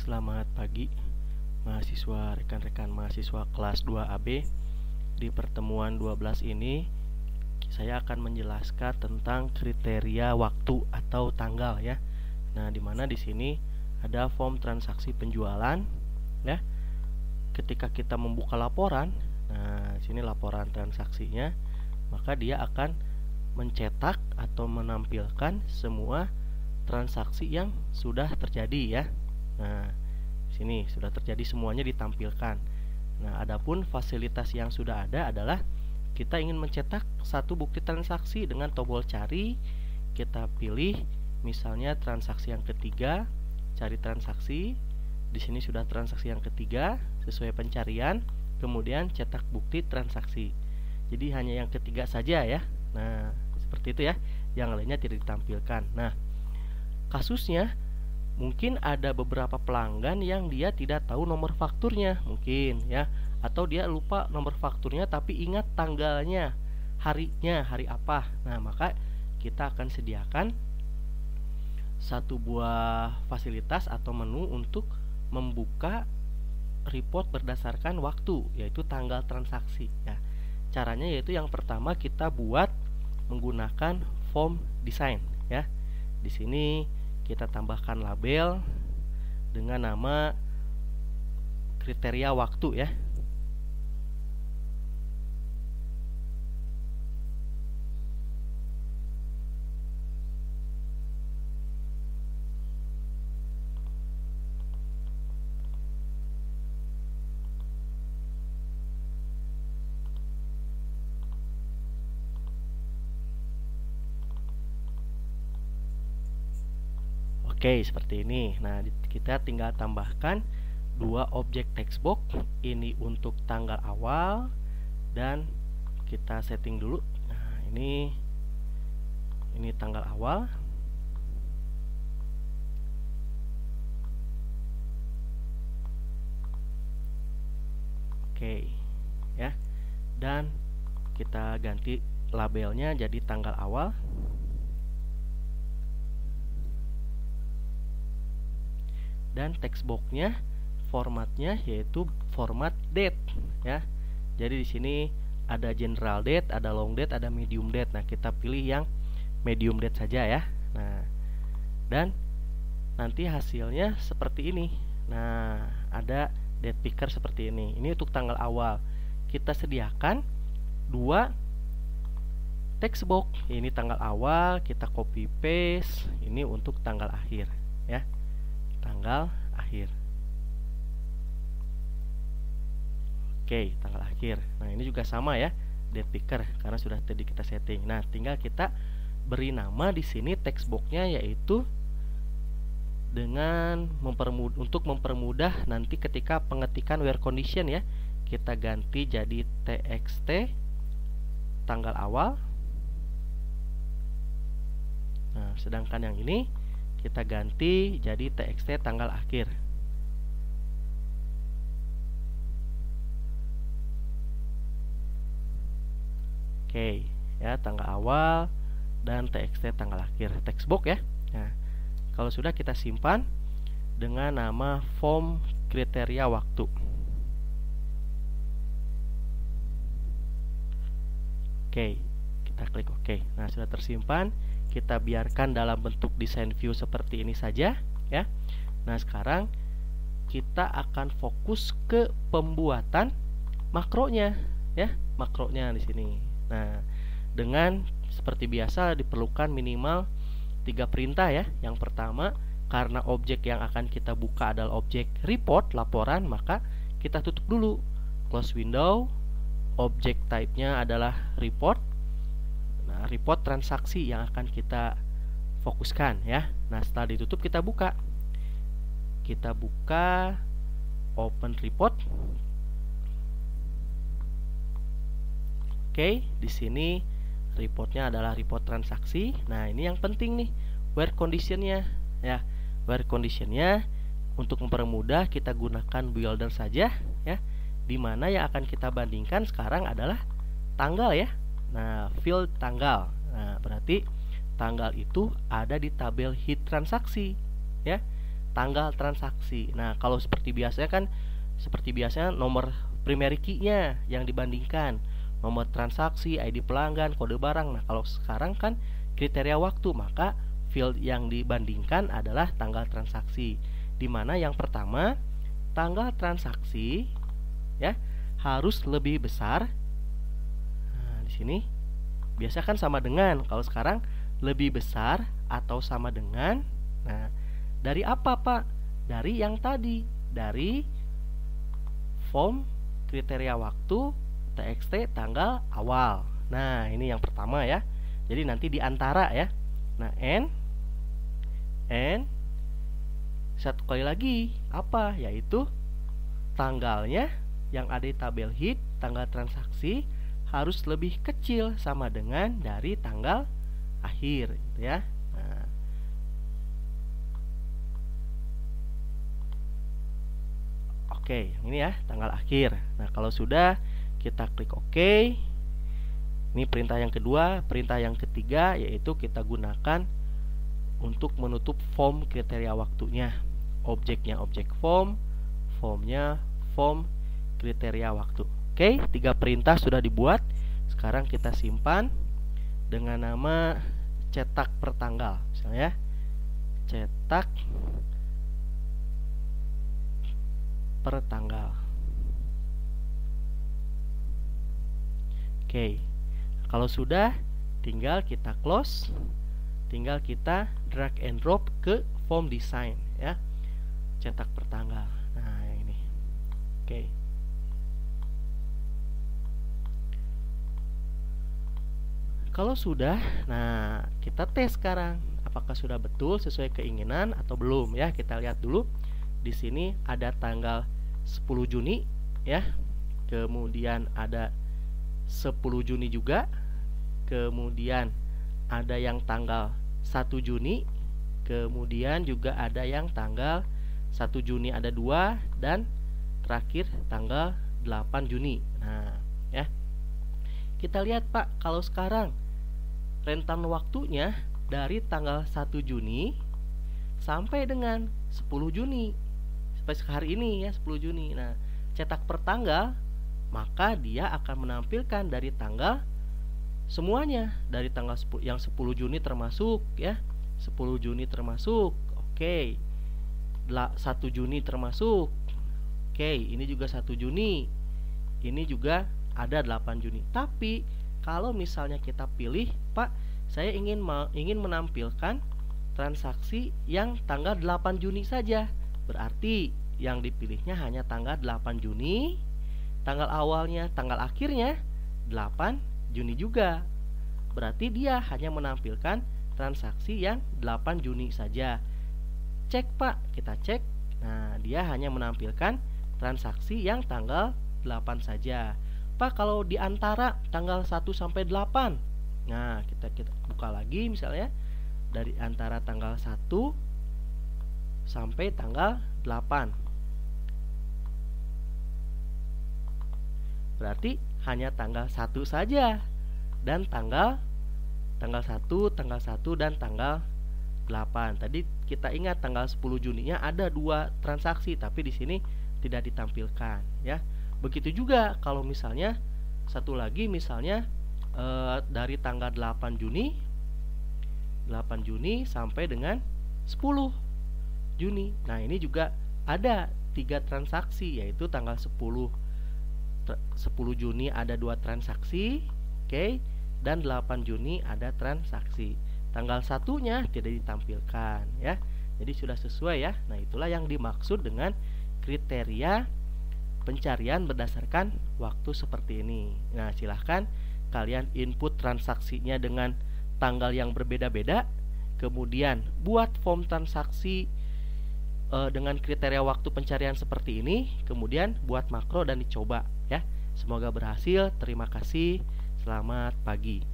Selamat pagi mahasiswa, rekan-rekan mahasiswa kelas 2AB. Di pertemuan 12 ini saya akan menjelaskan tentang kriteria waktu atau tanggal ya. Nah, dimana di sini ada form transaksi penjualan ya. Ketika kita membuka laporan, nah sini laporan transaksinya, maka dia akan mencetak atau menampilkan semua transaksi yang sudah terjadi ya. Nah, sini sudah terjadi semuanya ditampilkan. Nah, adapun fasilitas yang sudah ada adalah kita ingin mencetak satu bukti transaksi dengan tombol cari, kita pilih misalnya transaksi yang ketiga, cari transaksi. Di sini sudah transaksi yang ketiga sesuai pencarian, kemudian cetak bukti transaksi. Jadi hanya yang ketiga saja ya. Nah, seperti itu ya. Yang lainnya tidak ditampilkan. Nah, kasusnya mungkin ada beberapa pelanggan yang dia tidak tahu nomor fakturnya mungkin ya, atau dia lupa nomor fakturnya tapi ingat tanggalnya, harinya, hari apa. Nah, maka kita akan sediakan satu buah fasilitas atau menu untuk membuka report berdasarkan waktu, yaitu tanggal transaksi ya. Caranya yaitu yang pertama kita buat menggunakan form design ya. Di sini kita tambahkan label dengan nama kriteria waktu ya. Oke, seperti ini. Nah, kita tinggal tambahkan dua objek textbox. Ini untuk tanggal awal dan kita setting dulu. Nah, ini tanggal awal. Oke, ya. Dan kita ganti labelnya jadi tanggal awal. Dan textboxnya formatnya yaitu format date ya. Jadi di sini ada general date, ada long date, ada medium date. Nah, kita pilih yang medium date saja ya. Nah, dan nanti hasilnya seperti ini. Nah, ada date picker seperti ini. Ini untuk tanggal awal. Kita sediakan dua textbox. Ini tanggal awal, kita copy paste. Ini untuk tanggal akhir ya. Tanggal akhir. Oke, tanggal akhir. Nah, ini juga sama ya, date picker karena sudah tadi kita setting. Nah, tinggal kita beri nama di sini textboxnya yaitu dengan untuk mempermudah nanti ketika pengetikan where condition ya. Kita ganti jadi txt tanggal awal. Nah, sedangkan yang ini kita ganti jadi txt tanggal akhir. Oke, ya, tanggal awal dan txt tanggal akhir textbox ya. Nah, kalau sudah kita simpan dengan nama form kriteria waktu. Oke, kita klik OK. Nah, sudah tersimpan. Kita biarkan dalam bentuk design view seperti ini saja ya. Nah, sekarang kita akan fokus ke pembuatan makronya ya, makronya di sini. Nah, dengan seperti biasa diperlukan minimal 3 perintah ya. Yang pertama, karena objek yang akan kita buka adalah objek report, laporan, maka kita tutup dulu, close window. Objek type-nya adalah report. Nah, report transaksi yang akan kita fokuskan ya. Nah, setelah ditutup kita buka. Kita buka open report. Oke, di sini reportnya adalah report transaksi. Nah, ini yang penting nih, where conditionnya ya. Where conditionnya untuk mempermudah kita gunakan builder saja ya. Dimana yang akan kita bandingkan sekarang adalah tanggal ya. Nah, field tanggal. Nah, berarti tanggal itu ada di tabel hit transaksi ya. tanggal transaksi. Nah, kalau seperti biasanya nomor primary key-nya yang dibandingkan, nomor transaksi, ID pelanggan, kode barang. Nah, kalau sekarang kan kriteria waktu, maka field yang dibandingkan adalah tanggal transaksi. Di mana yang pertama, tanggal transaksi ya harus lebih besar. Nah, di sini biasa kan sama dengan, kalau sekarang lebih besar atau sama dengan. Nah, dari apa, Pak? Dari yang tadi, dari form kriteria waktu TXT tanggal awal. Nah, ini yang pertama ya. Jadi nanti di antara ya. Nah, N satu kali lagi apa? Yaitu tanggalnya yang ada di tabel head, tanggal transaksi harus lebih kecil sama dengan dari tanggal akhir gitu ya. Nah, oke, ini ya tanggal akhir. Nah, kalau sudah kita klik OK. Ini perintah yang kedua. Perintah yang ketiga yaitu kita gunakan untuk menutup form kriteria waktunya. Objeknya objek form, formnya form kriteria waktu. Oke, 3 perintah sudah dibuat. Sekarang kita simpan dengan nama cetak per tanggal. Misalnya cetak per tanggal. Oke, kalau sudah tinggal kita close, tinggal kita drag and drop ke form design ya, cetak per tanggal. Nah, ini oke. Kalau sudah, nah kita tes sekarang apakah sudah betul sesuai keinginan atau belum ya. Kita lihat dulu. Di sini ada tanggal 10 Juni ya. Kemudian ada 10 Juni juga. Kemudian ada yang tanggal 1 Juni. Kemudian juga ada yang tanggal 1 Juni ada 2 dan terakhir tanggal 8 Juni. Nah, ya. Kita lihat, Pak, kalau sekarang rentan waktunya dari tanggal 1 Juni sampai dengan 10 Juni. Sampai hari ini ya, 10 Juni. Nah, cetak per tanggal, maka dia akan menampilkan dari tanggal semuanya, dari tanggal yang 10 Juni termasuk ya. 10 Juni termasuk. Oke. 1 Juni termasuk. Oke, ini juga 1 Juni. Ini juga ada 8 Juni. Tapi kalau misalnya kita pilih, Pak, saya ingin menampilkan transaksi yang tanggal 8 Juni saja. Berarti yang dipilihnya hanya tanggal 8 Juni, tanggal awalnya, tanggal akhirnya 8 Juni juga. Berarti dia hanya menampilkan transaksi yang 8 Juni saja. Cek, Pak, kita cek. Nah, dia hanya menampilkan transaksi yang tanggal 8 saja. Pak, kalau di antara tanggal 1 sampai 8. Nah, kita buka lagi misalnya dari antara tanggal 1 sampai tanggal 8. Berarti hanya tanggal 1 saja dan tanggal 1, tanggal 1 dan tanggal 8. Tadi kita ingat tanggal 10 Juninya ada 2 transaksi, tapi di sini tidak ditampilkan ya. Begitu juga kalau misalnya satu lagi misalnya dari tanggal 8 Juni sampai dengan 10 Juni. Nah, ini juga ada 3 transaksi, yaitu tanggal 10 Juni ada 2 transaksi, oke, dan 8 Juni ada transaksi. Tanggal satunya tidak ditampilkan ya. Jadi sudah sesuai ya. Nah, itulah yang dimaksud dengan kriteria pencarian berdasarkan waktu seperti ini. Nah, silahkan kalian input transaksinya dengan tanggal yang berbeda-beda, kemudian buat form transaksi dengan kriteria waktu pencarian seperti ini, kemudian buat makro dan dicoba ya. Semoga berhasil. Terima kasih. Selamat pagi.